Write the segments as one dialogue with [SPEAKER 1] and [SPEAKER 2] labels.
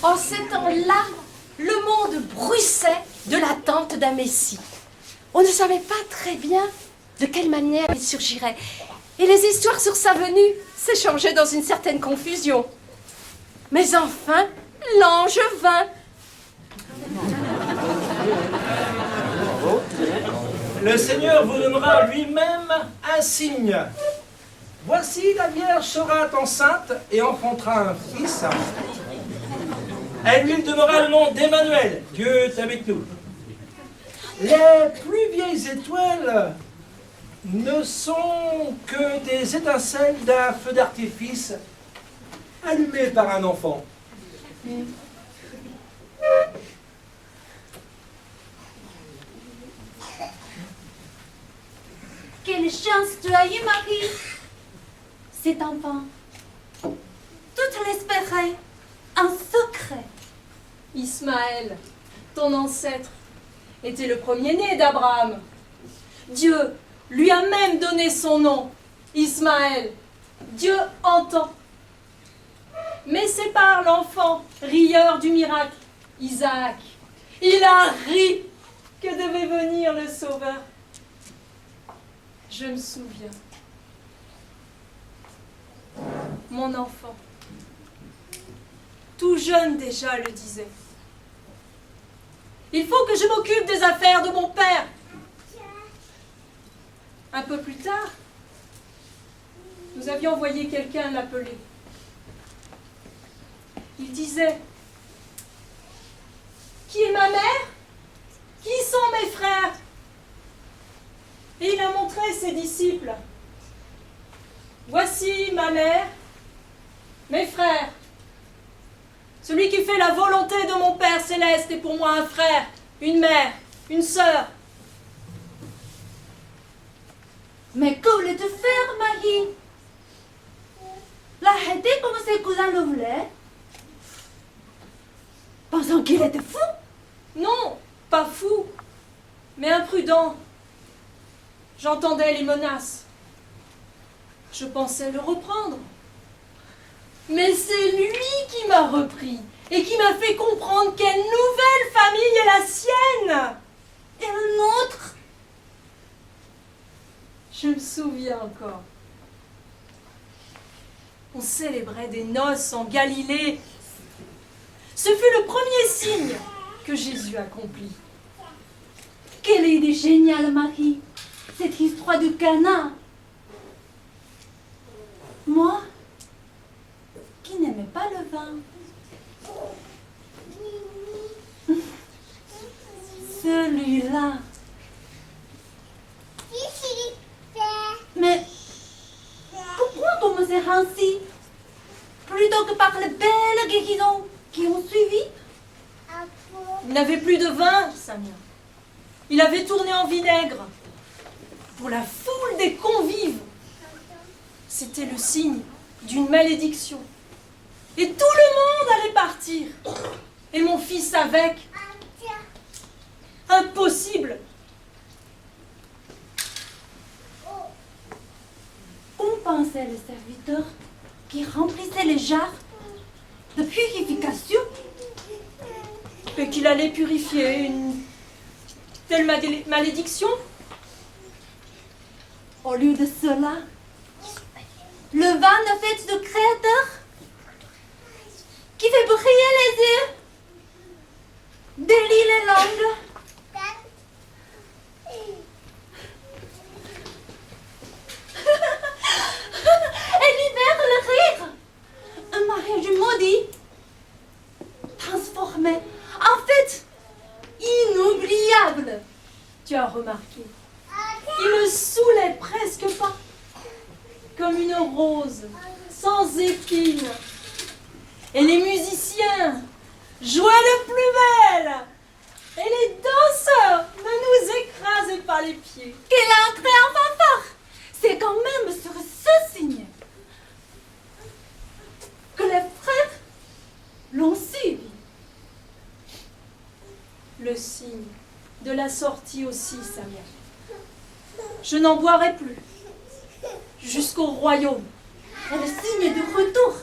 [SPEAKER 1] En ces temps-là, le monde bruissait de l'attente d'un Messie. On ne savait pas très bien de quelle manière il surgirait. Et les histoires sur sa venue s'échangeaient dans une certaine confusion. Mais enfin, l'ange vint.
[SPEAKER 2] Le Seigneur vous donnera lui-même un signe. Voici la Vierge sera enceinte et enfantera un fils. Elle lui donnera le nom d'Emmanuel, Dieu est avec nous. Les plus vieilles étoiles ne sont que des étincelles d'un feu d'artifice allumé par un enfant.
[SPEAKER 3] Quelle chance tu as eu, Marie, cet enfant. Toute l'espérait, en secret.
[SPEAKER 1] Ismaël, ton ancêtre, était le premier-né d'Abraham. Dieu lui a même donné son nom, Ismaël. Dieu entend. Mais c'est par l'enfant, rieur du miracle, Isaac. Il a ri que devait venir le Sauveur. Je me souviens. Mon enfant, tout jeune déjà, le disait. Il faut que je m'occupe des affaires de mon père. Un peu plus tard, nous avions envoyé quelqu'un l'appeler. Il disait, « Qui est ma mère? Qui sont mes frères ?» Et il a montré ses disciples. « Voici ma mère, mes frères. Celui qui fait la volonté de mon Père céleste est pour moi un frère, une mère, une sœur. »
[SPEAKER 3] Mais que voulais-tu faire, Marie? L'arrêter comme ses cousins le voulaient? Pensant qu'il était fou?
[SPEAKER 1] Non, pas fou, mais imprudent. J'entendais les menaces. Je pensais le reprendre. Mais c'est lui qui m'a repris et qui m'a fait comprendre quelle nouvelle famille est la sienne.
[SPEAKER 3] Et le nôtre?
[SPEAKER 1] Je me souviens encore. On célébrait des noces en Galilée. Ce fut le premier signe que Jésus accomplit.
[SPEAKER 3] Quelle idée géniale, Marie! Cette histoire du Cana. Moi, qui n'aimais pas le vin. Celui-là. Mais pourquoi commencer ainsi? Plutôt que par les belles guérisons qui ont suivi?
[SPEAKER 1] Il n'avait plus de vin, Samia. Il avait tourné en vinaigre. Pour la foule des convives, c'était le signe d'une malédiction. Et tout le monde allait partir. Et mon fils avec. Impossible.
[SPEAKER 3] On pensait le serviteur qui remplissait les jarres de purification.
[SPEAKER 1] Et qu'il allait purifier une telle malédiction.
[SPEAKER 3] Au lieu de cela, le vin de fête du Créateur qui fait briller les yeux, délie les langues. Et libère le rire. Un mariage maudit, transformé en fête inoubliable.
[SPEAKER 1] Tu as remarqué. Il ne saoulait presque pas. Comme une rose, sans épines. Et les musiciens jouaient de plus belle. Et les danseurs ne nous écrasaient pas les pieds.
[SPEAKER 3] Qu'elle a entré en fanfare. C'est quand même sur ce signe que les frères l'ont suivi.
[SPEAKER 1] Le signe de la sortie aussi, Samia. Je n'en boirai plus. Jusqu'au royaume.
[SPEAKER 3] Et le signe du retour.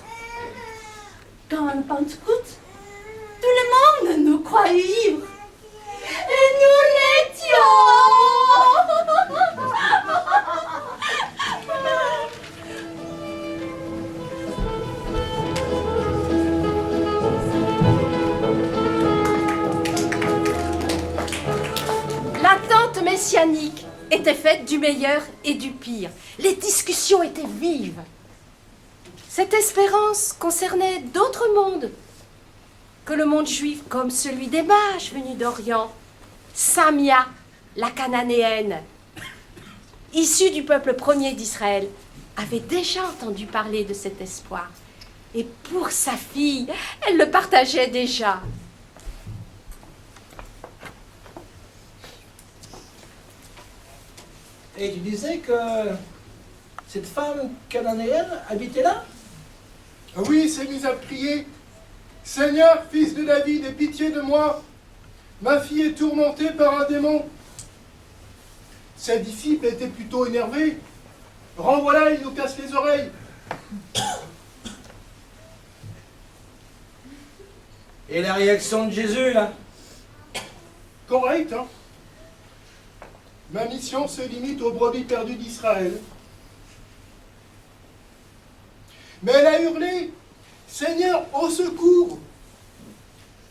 [SPEAKER 3] Quand en Pentecôte, ivres. Et nous l'étions.
[SPEAKER 4] L'attente messianique était faite du meilleur et du pire. Les discussions étaient vives. Cette espérance concernait d'autres mondes que le monde juif, comme celui des mages venus d'Orient. Samia, la cananéenne, issue du peuple premier d'Israël, avait déjà entendu parler de cet espoir. Et pour sa fille, elle le partageait déjà.
[SPEAKER 2] Et tu disais que cette femme cananéenne habitait là?
[SPEAKER 5] Ah oui, il s'est mis à prier. Seigneur, fils de David, aie pitié de moi. Ma fille est tourmentée par un démon. Ses disciples étaient plutôt énervés. Renvoie-la, il nous casse les oreilles.
[SPEAKER 2] Et la réaction de Jésus, là?
[SPEAKER 5] Correct, hein? Ma mission se limite aux brebis perdues d'Israël. Mais elle a hurlé, Seigneur, au secours!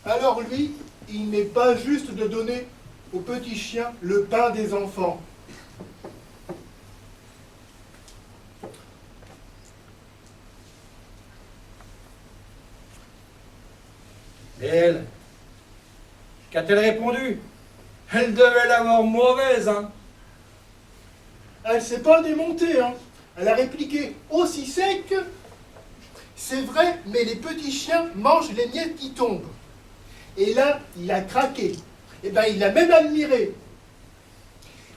[SPEAKER 5] Alors lui, il n'est pas juste de donner aux petits chiens le pain des enfants.
[SPEAKER 2] Et elle? Qu'a-t-elle répondu? Elle devait l'avoir mauvaise, hein?
[SPEAKER 5] Elle ne s'est pas démontée, hein. Elle a répliqué aussi sec. C'est vrai, mais les petits chiens mangent les miettes qui tombent. Et là, il a craqué. Et bien, il a même admiré.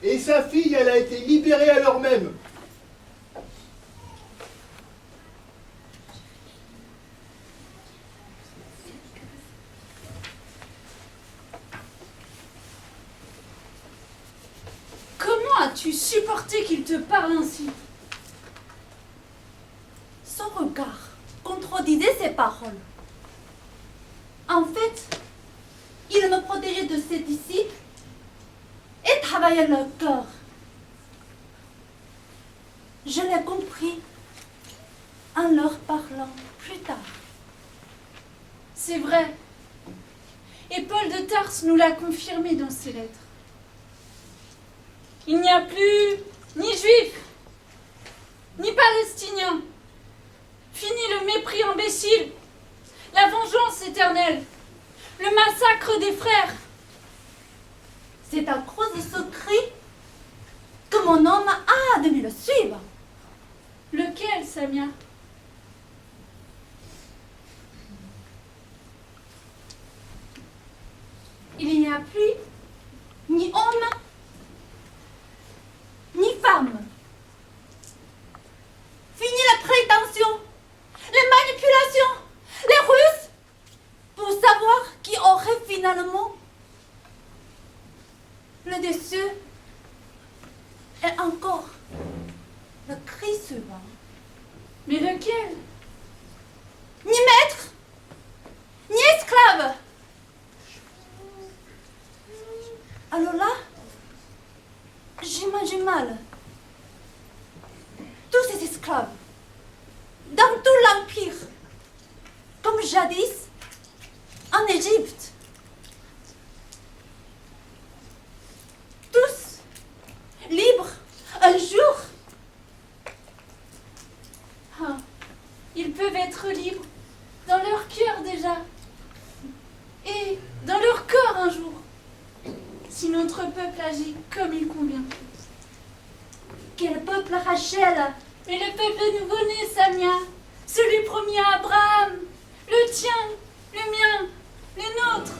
[SPEAKER 5] Et sa fille, elle a été libérée à l'heure même.
[SPEAKER 1] Comment as-tu supporté qu'il te parle ainsi?
[SPEAKER 3] Son regard contredisait ses paroles. En fait, il me protégeait de ses disciples et travaillait leur cœur. Je l'ai compris en leur parlant plus tard.
[SPEAKER 1] C'est vrai. Et Paul de Tarse nous l'a confirmé dans ses lettres. Il n'y a plus ni juifs, ni palestiniens. Fini le mépris imbécile, la vengeance éternelle, le massacre des frères.
[SPEAKER 3] C'est à cause de ce cri que mon homme a de me le suivre.
[SPEAKER 1] Lequel, Samia?
[SPEAKER 3] Il n'y a plus ni homme, ni femme. Fini la prétention, les manipulations, les ruses, pour savoir qui aurait finalement le dessus. Et encore, le cri suivant.
[SPEAKER 1] Mais lequel?
[SPEAKER 3] Ni maître, ni esclave. Alors là, j'imagine mal. Tous ces esclaves, dans tout l'Empire, comme jadis, en Égypte. Tous libres un jour.
[SPEAKER 1] Ah, ils peuvent être libres dans leur cœur déjà. Et dans leur corps un jour. Si notre peuple agit comme il convient.
[SPEAKER 3] Quel peuple, Rachel!
[SPEAKER 1] Mais le peuple nouveau-né, Samia, celui promis à Abraham, le tien, le mien, le nôtre.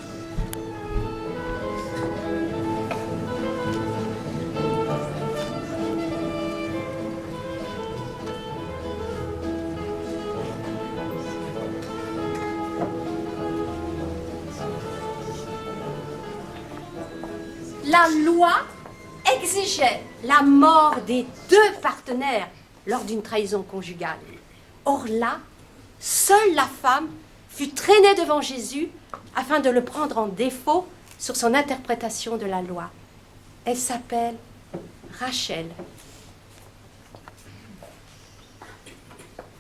[SPEAKER 4] La loi exigeait la mort des deux partenaires lors d'une trahison conjugale. Or là, seule la femme fut traînée devant Jésus afin de le prendre en défaut sur son interprétation de la loi. Elle s'appelle Rachel.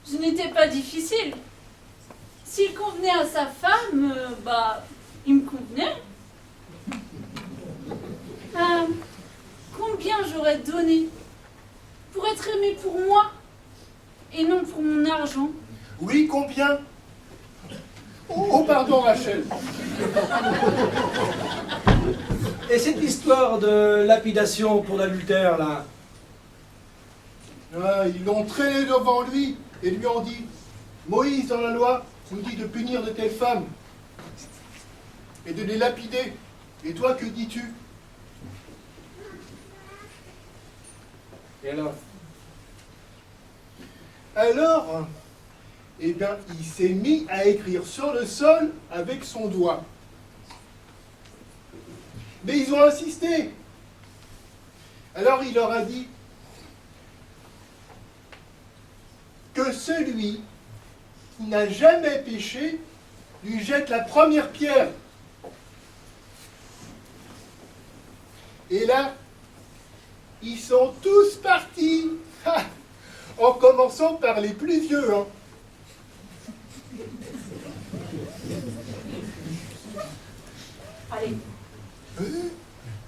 [SPEAKER 3] Ce n'était pas difficile. S'il convenait à sa femme, il me convenait. Combien j'aurais donné pour être aimé pour moi et non pour mon argent?
[SPEAKER 5] Oui, combien? Oh, pardon, Rachel.
[SPEAKER 2] Et cette histoire de lapidation pour l'adultère, là?
[SPEAKER 5] Ah, ils l'ont traîné devant lui et lui ont dit, Moïse, dans la loi, nous dit de punir de telles femmes et de les lapider. Et toi, que dis-tu?
[SPEAKER 2] Et alors?
[SPEAKER 5] Alors, eh bien, il s'est mis à écrire sur le sol avec son doigt. Mais ils ont insisté. Alors il leur a dit que celui qui n'a jamais péché lui jette la première pierre. Et là, ils sont tous partis, en commençant par les plus vieux. Hein.
[SPEAKER 1] Allez.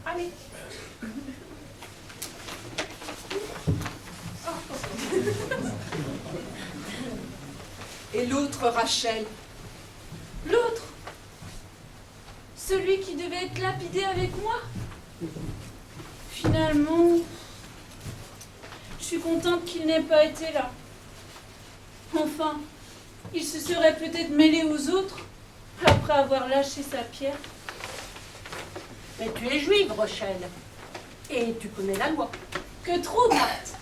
[SPEAKER 1] Allez.
[SPEAKER 6] Et l'autre, Rachel?
[SPEAKER 3] L'autre, celui qui devait être lapidé avec moi. Finalement, je suis contente qu'il n'ait pas été là. Enfin, il se serait peut-être mêlé aux autres après avoir lâché sa pierre.
[SPEAKER 7] Mais tu es juive, Rochelle. Et tu connais la loi.
[SPEAKER 3] Que trop, Marthe.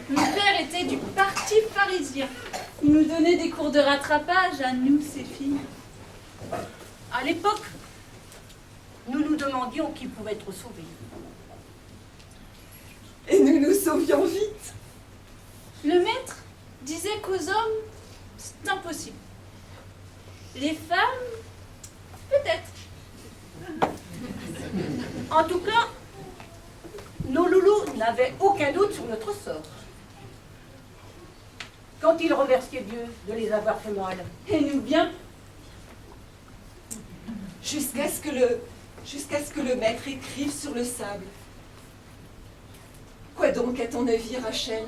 [SPEAKER 3] Mon père était du parti pharisien. Il nous donnait des cours de rattrapage à nous, ses filles.
[SPEAKER 7] À l'époque, nous nous demandions qui pouvait être sauvé.
[SPEAKER 6] Et nous nous sauvions vite.
[SPEAKER 3] Le maître disait qu'aux hommes, c'est impossible. Les femmes, peut-être.
[SPEAKER 7] En tout cas, nos loulous n'avaient aucun doute sur notre sort. Quand ils remerciaient Dieu de les avoir fait mal.
[SPEAKER 3] Et nous bien.
[SPEAKER 6] Jusqu'à ce que le maître écrive sur le sable. Quoi donc, à ton avis, Rachel?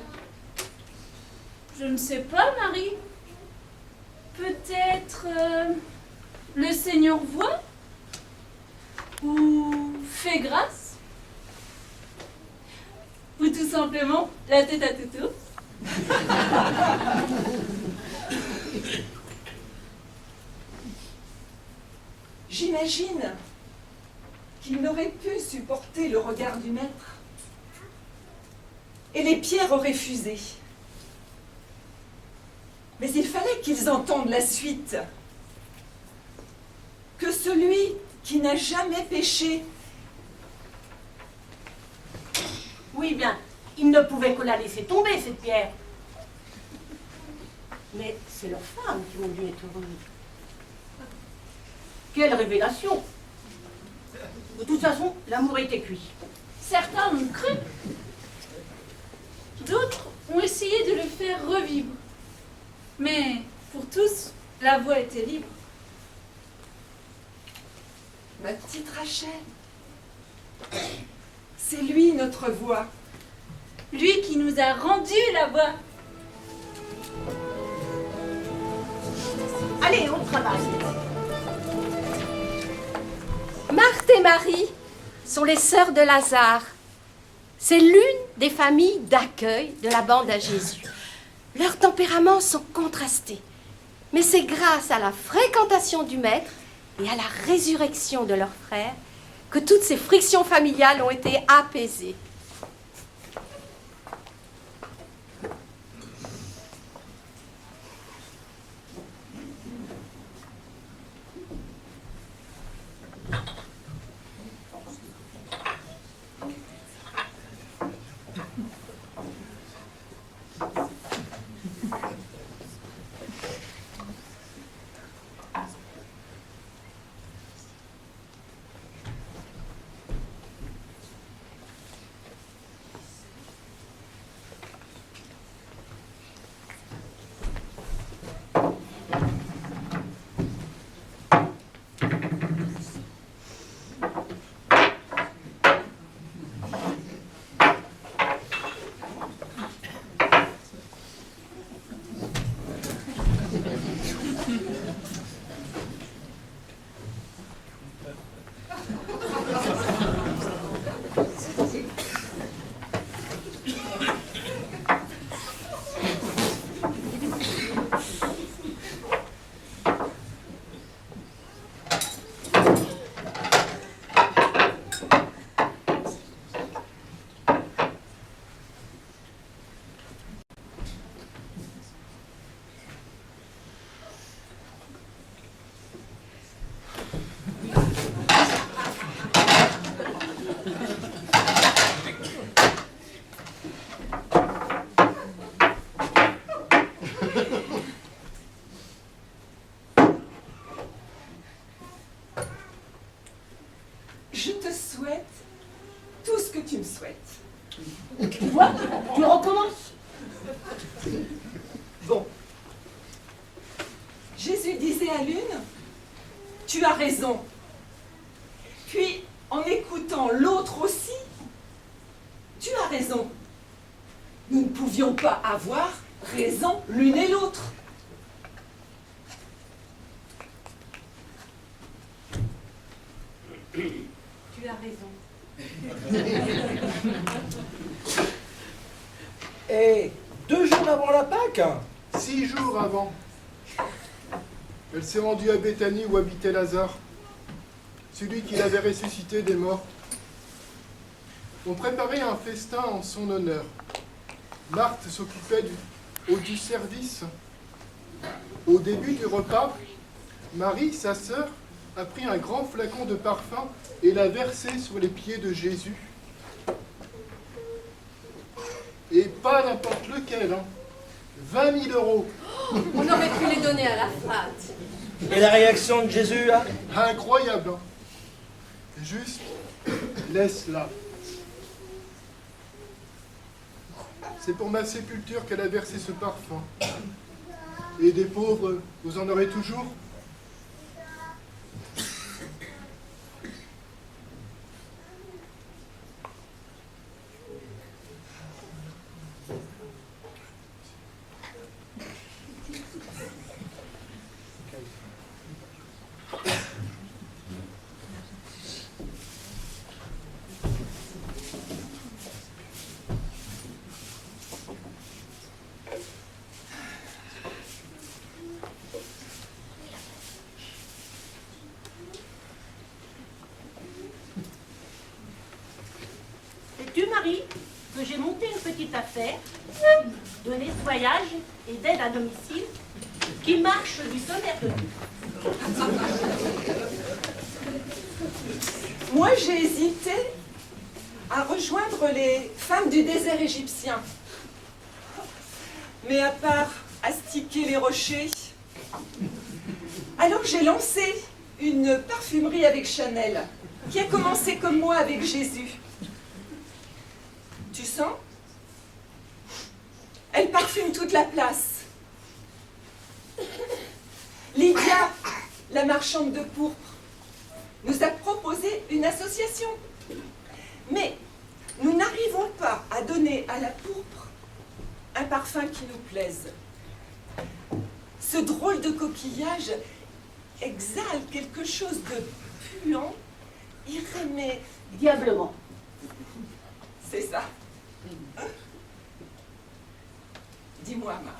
[SPEAKER 3] Je ne sais pas, Marie. Peut-être le Seigneur voit? Ou fait grâce? Ou tout simplement la tête à toutou?
[SPEAKER 6] J'imagine qu'il n'aurait pu supporter le regard du maître. Et les pierres auraient fusé. Mais il fallait qu'ils entendent la suite. Que celui qui n'a jamais péché.
[SPEAKER 7] Oui, bien, ils ne pouvaient que la laisser tomber, cette pierre. Mais c'est leurs femmes qui ont dû être heureuses. Quelle révélation! De toute façon, l'amour était cuit.
[SPEAKER 3] Certains l'ont cru. D'autres ont essayé de le faire revivre. Mais pour tous, la voie était libre.
[SPEAKER 6] Ma petite Rachel, c'est lui notre voix.
[SPEAKER 3] Lui qui nous a rendu la voie.
[SPEAKER 7] Allez, on travaille.
[SPEAKER 4] Marthe et Marie sont les sœurs de Lazare. C'est l'une des familles d'accueil de la bande à Jésus. Leurs tempéraments sont contrastés, mais c'est grâce à la fréquentation du Maître et à la résurrection de leur frère que toutes ces frictions familiales ont été apaisées.
[SPEAKER 6] Je te souhaite tout ce que tu me souhaites.
[SPEAKER 7] Tu vois, tu recommences.
[SPEAKER 6] Bon. Jésus disait à l'une, tu as raison. Puis, en écoutant l'autre aussi, tu as raison. Nous ne pouvions pas avoir raison l'une et l'autre.
[SPEAKER 3] Tu as raison.
[SPEAKER 2] Et 2 jours avant la Pâque,
[SPEAKER 5] 6 jours avant, elle s'est rendue à Béthanie où habitait Lazare, celui qui l'avait ressuscité des morts. On préparait un festin en son honneur. Marthe s'occupait du service. Au début du repas, Marie, sa sœur, a pris un grand flacon de parfum et l'a versé sur les pieds de Jésus. Et pas n'importe lequel, hein. 20 000 €.
[SPEAKER 4] On aurait pu les donner à la frate.
[SPEAKER 2] et la réaction de Jésus, hein?
[SPEAKER 5] Incroyable, hein. Juste, laisse-la. C'est pour ma sépulture qu'elle a versé ce parfum. Et des pauvres, vous en aurez toujours?
[SPEAKER 7] Sais-tu, Marie, que j'ai monté une petite affaire de nettoyage et d'aide à domicile qui marche du tonnerre de Dieu.
[SPEAKER 6] Moi, j'ai hésité à rejoindre les femmes du désert égyptien. Mais à part astiquer les rochers, alors j'ai lancé une parfumerie avec Chanel, qui a commencé comme moi avec Jésus. Tu sens? Elle parfume toute la place. Lydia, la marchande de pourpre, nous a proposé une association. Mais nous n'arrivons pas à donner à la pourpre un parfum qui nous plaise. Ce drôle de coquillage exhale quelque chose de puant, irrémé.
[SPEAKER 7] Diablement.
[SPEAKER 6] C'est ça. Dis-moi, Marthe,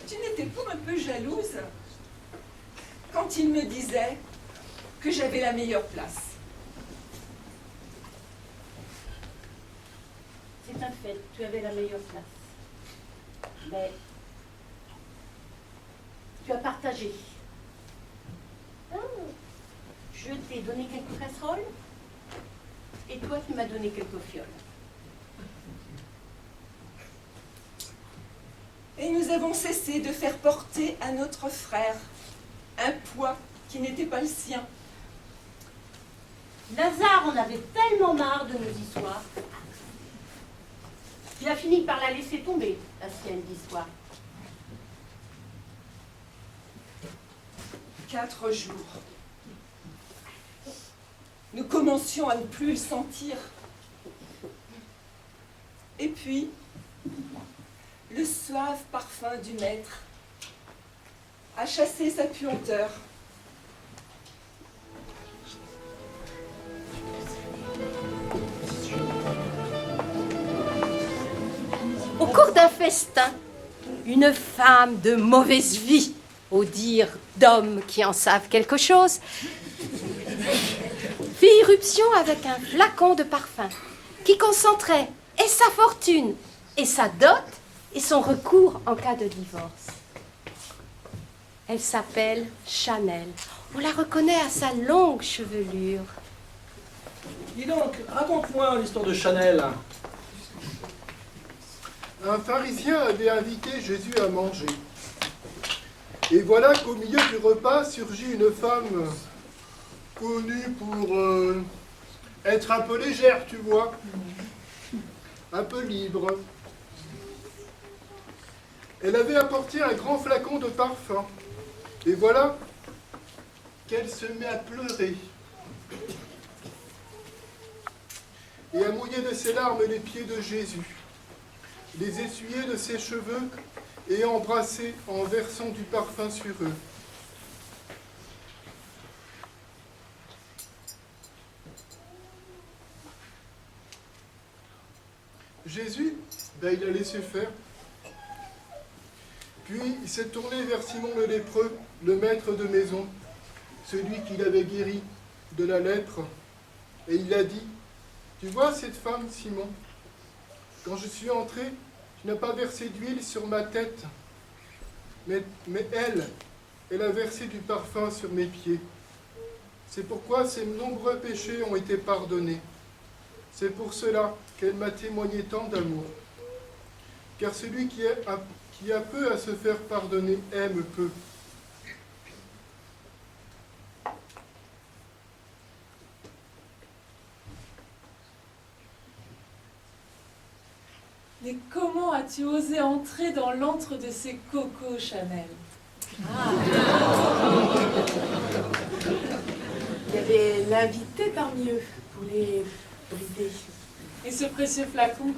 [SPEAKER 6] tu n'étais pas un peu jalouse quand il me disait que j'avais la meilleure place?
[SPEAKER 7] C'est un fait, tu avais la meilleure place. Mais tu as partagé. Ah, je t'ai donné quelques casseroles et toi tu m'as donné quelques fioles.
[SPEAKER 6] Et nous avons cessé de faire porter à notre frère un poids qui n'était pas le sien.
[SPEAKER 7] Lazare en avait tellement marre de nos histoires qu'il a fini par la laisser tomber, la sienne d'histoire.
[SPEAKER 6] 4 jours. Nous commencions à ne plus le sentir. Et puis, le suave parfum du maître a chassé sa puanteur.
[SPEAKER 4] Au cours d'un festin, une femme de mauvaise vie, au dire d'hommes qui en savent quelque chose, fit irruption avec un flacon de parfum qui concentrait et sa fortune, et sa dot, et son recours en cas de divorce. Elle s'appelle Chanel. On la reconnaît à sa longue chevelure.
[SPEAKER 2] Dis donc, raconte-moi l'histoire de Chanel.
[SPEAKER 5] Un pharisien avait invité Jésus à manger. Et voilà qu'au milieu du repas surgit une femme connue pour être un peu légère, tu vois. Un peu libre. Elle avait apporté un grand flacon de parfum. Et voilà qu'elle se met à pleurer. Et à mouiller de ses larmes les pieds de Jésus, les essuyer de ses cheveux et embrasser en versant du parfum sur eux. Jésus, il a laissé faire. Puis il s'est tourné vers Simon le lépreux, le maître de maison, celui qui l'avait guéri de la lèpre, et il a dit, « Tu vois cette femme, Simon, quand je suis entré, tu n'as pas versé d'huile sur ma tête, mais elle a versé du parfum sur mes pieds. C'est pourquoi ses nombreux péchés ont été pardonnés. C'est pour cela qu'elle m'a témoigné tant d'amour. Car celui qui a peu à se faire pardonner aime peu. »
[SPEAKER 8] Mais comment as-tu osé entrer dans l'antre de ces cocos, Chanel?
[SPEAKER 4] Il y avait l'invité parmi eux pour les brider.
[SPEAKER 8] Et ce précieux flacon?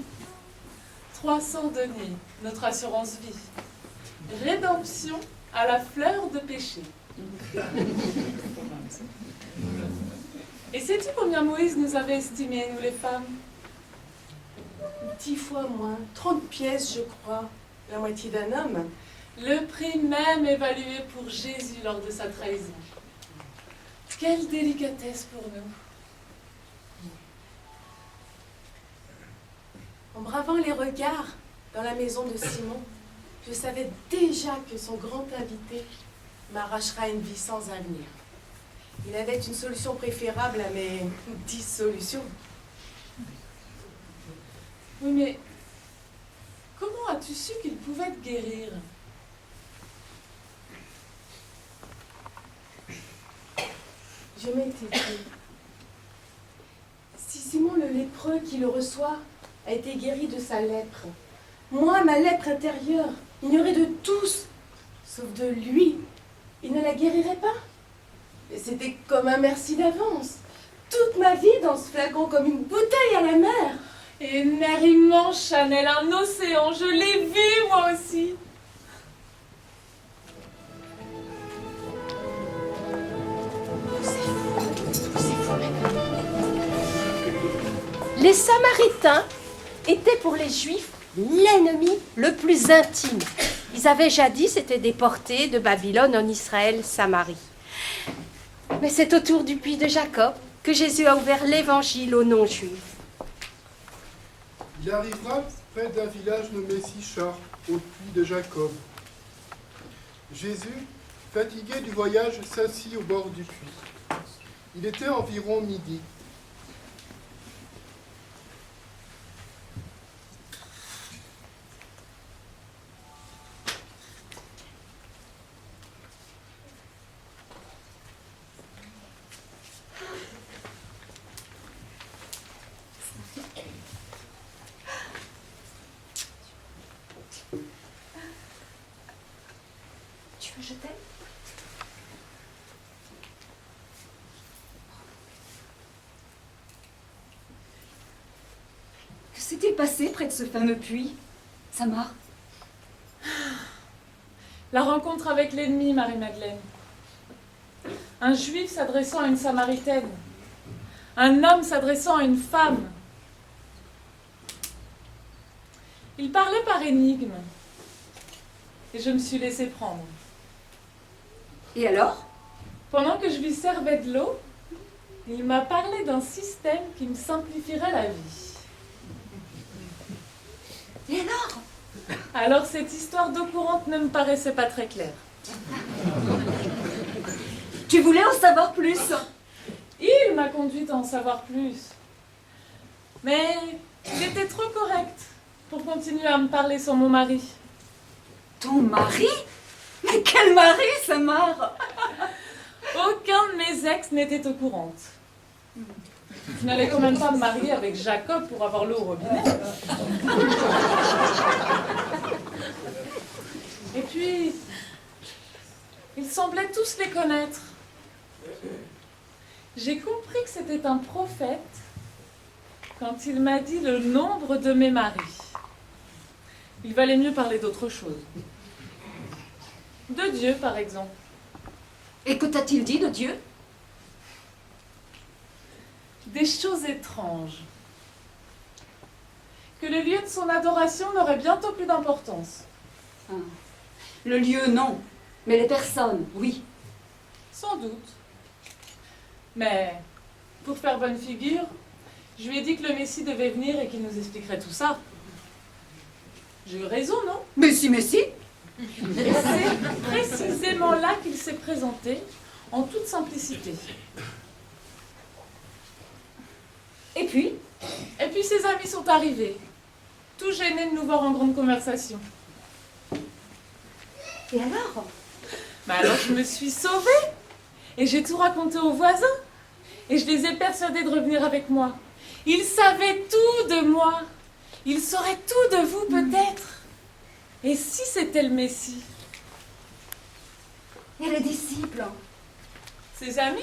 [SPEAKER 8] 300 deniers, notre assurance vie. Rédemption à la fleur de péché. Et sais-tu combien Moïse nous avait estimés, nous les femmes?
[SPEAKER 4] 10 fois moins, 30 pièces, je crois, la moitié d'un homme.
[SPEAKER 8] Le prix même évalué pour Jésus lors de sa trahison. Quelle délicatesse pour nous.
[SPEAKER 4] En bravant les regards dans la maison de Simon, je savais déjà que son grand invité m'arrachera une vie sans avenir. Il avait une solution préférable à mes 10 solutions.
[SPEAKER 8] Oui, mais comment as-tu su qu'il pouvait te guérir?
[SPEAKER 4] Je m'étais dit, si Simon le lépreux qui le reçoit a été guéri de sa lèpre, moi, ma lèpre intérieure, ignorée de tous, sauf de lui, il ne la guérirait pas. Et c'était comme un merci d'avance. Toute ma vie dans ce flacon comme une bouteille à la mer.
[SPEAKER 8] Et une mer immense, Chanel, un océan, je l'ai vu moi aussi.
[SPEAKER 4] Les Samaritains étaient pour les Juifs l'ennemi le plus intime. Ils avaient jadis été déportés de Babylone en Israël, Samarie. Mais c'est autour du puits de Jacob que Jésus a ouvert l'évangile aux non-juifs.
[SPEAKER 5] Il arrivera près d'un village nommé Sichar, au puits de Jacob. Jésus, fatigué du voyage, s'assit au bord du puits. Il était environ midi.
[SPEAKER 4] Tu veux que je t'aide ?
[SPEAKER 9] Que s'est-il passé près de ce fameux puits, Samar?
[SPEAKER 8] La rencontre avec l'ennemi, Marie-Madeleine. Un juif s'adressant à une samaritaine. Un homme s'adressant à une femme. Il parlait par énigme. Et je me suis laissée prendre.
[SPEAKER 9] Et alors?
[SPEAKER 8] Pendant que je lui servais de l'eau, il m'a parlé d'un système qui me simplifierait la vie.
[SPEAKER 9] Et alors?
[SPEAKER 8] Alors cette histoire d'eau courante ne me paraissait pas très claire.
[SPEAKER 9] Tu voulais en savoir plus?
[SPEAKER 8] Il m'a conduite à en savoir plus. Mais il était trop correct pour continuer à me parler sans mon mari.
[SPEAKER 9] Ton mari? Mais quel mari, Samar?
[SPEAKER 8] Aucun de mes ex n'était au courant. Je n'allais quand même pas me marier avec Jacob pour avoir l'eau au robinet. Et puis, ils semblaient tous les connaître. J'ai compris que c'était un prophète quand il m'a dit le nombre de mes maris. Il valait mieux parler d'autre chose. De Dieu, par exemple.
[SPEAKER 9] Et que t'a-t-il dit de Dieu?
[SPEAKER 8] Des choses étranges. Que le lieu de son adoration n'aurait bientôt plus d'importance.
[SPEAKER 9] Ah. Le lieu, non. Mais les personnes, oui.
[SPEAKER 8] Sans doute. Mais, pour faire bonne figure, je lui ai dit que le Messie devait venir et qu'il nous expliquerait tout ça. J'ai eu raison, non?
[SPEAKER 9] Mais si, mais si.
[SPEAKER 8] Et c'est précisément là qu'il s'est présenté, en toute simplicité.
[SPEAKER 9] Et puis?
[SPEAKER 8] Et puis ses amis sont arrivés, tout gênés de nous voir en grande conversation.
[SPEAKER 9] Et alors?
[SPEAKER 8] Alors je me suis sauvée, et j'ai tout raconté aux voisins, et je les ai persuadés de revenir avec moi. Ils savaient tout de moi, ils sauraient tout de vous peut-être. Et si c'était le Messie?
[SPEAKER 9] Et les disciples?
[SPEAKER 8] Ses amis?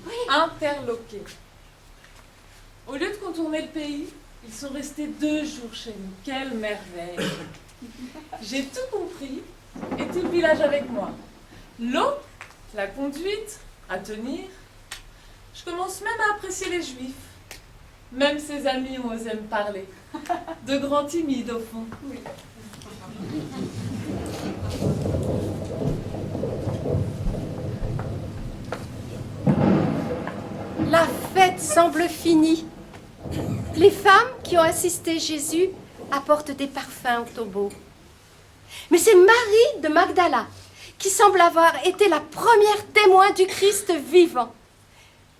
[SPEAKER 9] Oui.
[SPEAKER 8] Interloqués. Au lieu de contourner le pays, ils sont restés 2 jours chez nous. Quelle merveille! J'ai tout compris et tout le village avec moi. L'eau, la conduite, à tenir. Je commence même à apprécier les Juifs. Même ses amis ont osé me parler. De grands timides au fond.
[SPEAKER 9] Oui.
[SPEAKER 4] La fête semble finie. Les femmes qui ont assisté Jésus apportent des parfums au tombeau. Mais c'est Marie de Magdala qui semble avoir été la première témoin du Christ vivant.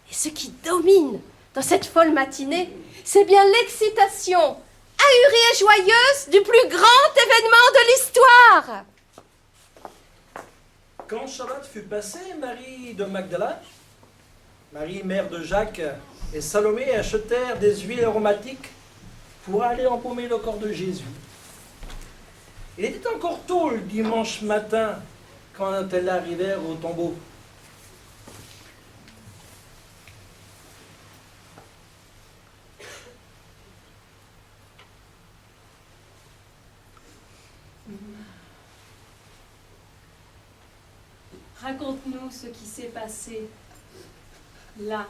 [SPEAKER 4] Et ce qui domine dans cette folle matinée, c'est bien l'excitation ahurie et joyeuse du plus grand événement de l'histoire.
[SPEAKER 2] Quand Shabbat fut passé, Marie de Magdala, Marie, mère de Jacques, et Salomé achetèrent des huiles aromatiques pour aller embaumer le corps de Jésus. Il était encore tôt le dimanche matin quand elles arrivèrent au tombeau.
[SPEAKER 1] Raconte-nous ce qui s'est passé là.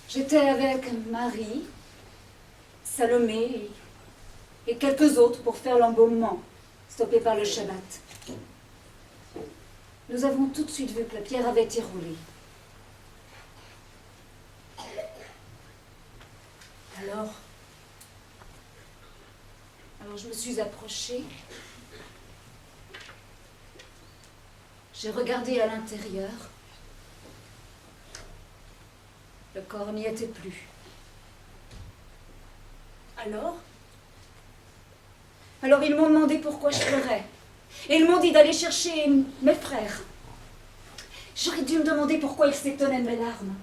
[SPEAKER 9] J'étais avec Marie, Salomé et quelques autres pour faire l'embaumement, stoppé par le Shabbat. Nous avons tout de suite vu que la pierre avait été roulée. Alors je me suis approchée. J'ai regardé à l'intérieur. Le corps n'y était plus.
[SPEAKER 1] Alors
[SPEAKER 9] ils m'ont demandé pourquoi je pleurais. Et ils m'ont dit d'aller chercher mes frères. J'aurais dû me demander pourquoi ils s'étonnaient de mes larmes.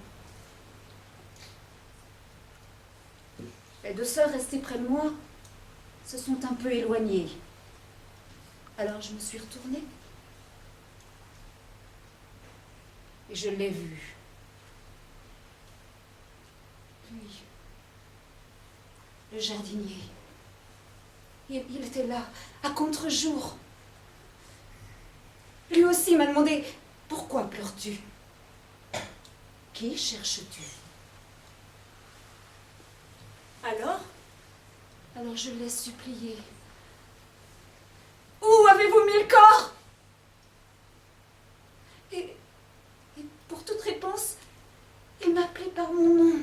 [SPEAKER 9] Les 2 sœurs restées près de moi se sont un peu éloignées. Alors je me suis retournée. Et je l'ai vu. Lui, le jardinier. Il était là, à contre-jour. Lui aussi m'a demandé « Pourquoi pleures-tu ? Qui cherches-tu »
[SPEAKER 1] Alors
[SPEAKER 9] je l'ai supplié. « Où avez-vous mis le corps ?» Et pour toute réponse, il m'appelait par mon nom.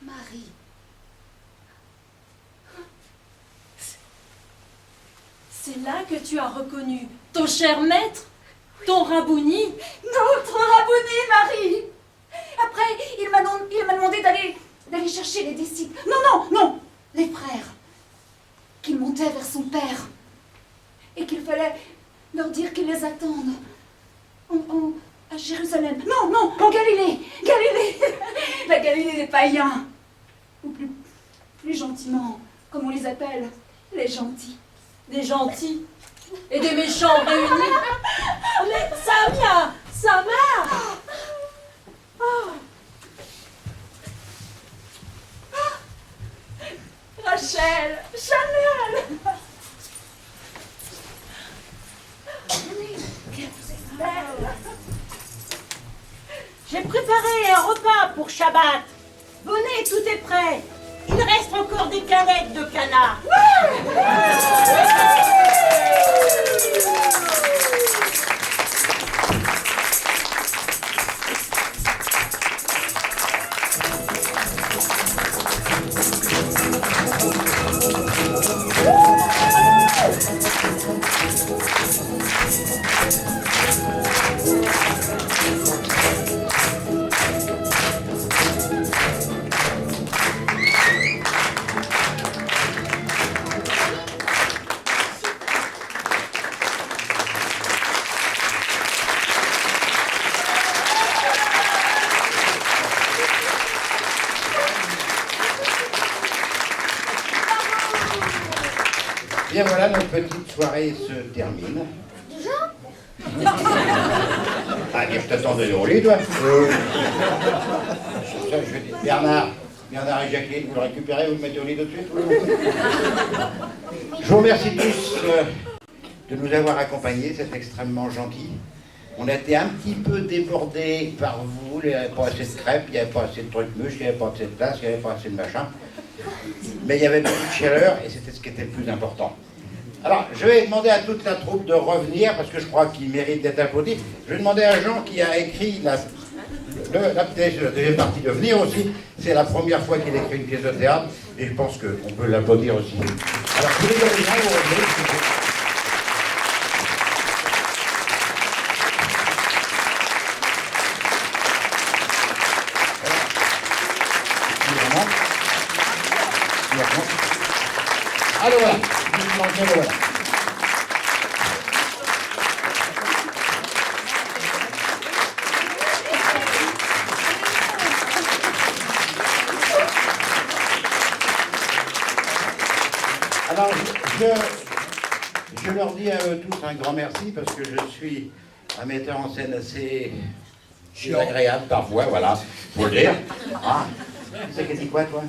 [SPEAKER 9] Marie.
[SPEAKER 1] c'est là que tu as reconnu ton cher maître, ton Rabouni.
[SPEAKER 9] Notre Rabouni, Marie. Après, il m'a demandé d'aller chercher les disciples. Non, les frères, qui montaient vers son père.
[SPEAKER 3] et qu'il fallait leur dire qu'ils les attendent à Jérusalem. Non, non, en Galilée. Galilée. La Galilée des païens. Ou plus gentiment, comme on les appelle, les gentils.
[SPEAKER 1] Des gentils et des méchants réunis. Oh, mais Samia, sa mère.
[SPEAKER 3] Rachel, Chanel.
[SPEAKER 7] J'ai préparé un repas pour Shabbat. Venez, tout est prêt. Il reste encore des canettes de canard.
[SPEAKER 10] Bien voilà, notre petite soirée se termine. Déjà? Ah, dire, je t'attendais au lit, toi. Ça, je dis, Bernard et Jacqueline, vous le récupérez, vous le mettez au lit tout de suite? Je vous remercie tous de nous avoir accompagnés, c'est extrêmement gentil. On a été un petit peu débordés par vous, il n'y avait pas assez de crêpes, il n'y avait pas assez de trucs mûches, il n'y avait pas assez de place, il n'y avait pas assez de machin. Mais il y avait beaucoup de chaleur et c'était ce qui était le plus important. Alors, je vais demander à toute la troupe de revenir parce que je crois qu'ils méritent d'être applaudis. Je vais demander à Jean qui a écrit la deuxième partie de venir aussi. C'est la première fois qu'il écrit une pièce de théâtre et je pense qu'on peut l'applaudir aussi. Alors, tous les originaux, vous revenez, s'il vous plaît. Alors voilà, voilà. Alors, je leur dis à eux tous un grand merci parce que je suis un metteur en scène assez agréable parfois, voilà, faut le dire. Ah. Tu sais qu'elle dit quoi, toi?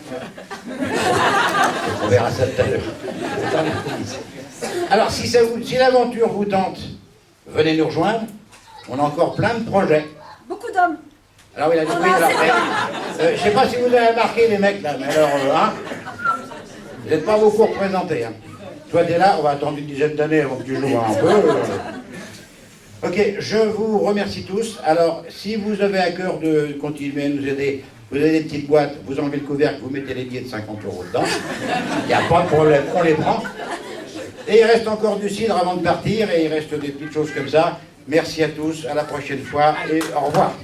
[SPEAKER 10] On verra ça tout à l'heure. Alors, si l'aventure vous tente, venez nous rejoindre. On a encore plein de projets.
[SPEAKER 3] Beaucoup d'hommes.
[SPEAKER 10] Alors, oui, la je sais pas si vous avez remarqué, les mecs, là, mais alors, hein, vous n'êtes pas beaucoup représentés. Hein. Toi, t'es là, on va attendre une dizaine d'années avant que tu joues un peu. Ok, je vous remercie tous. Alors, si vous avez à cœur de continuer à nous aider, vous avez des petites boîtes, vous enlevez le couvercle, vous mettez les billets de 50 € dedans. Il n'y a pas de problème, on les prend. Et il reste encore du cidre avant de partir, et il reste des petites choses comme ça. Merci à tous, à la prochaine fois, et au revoir.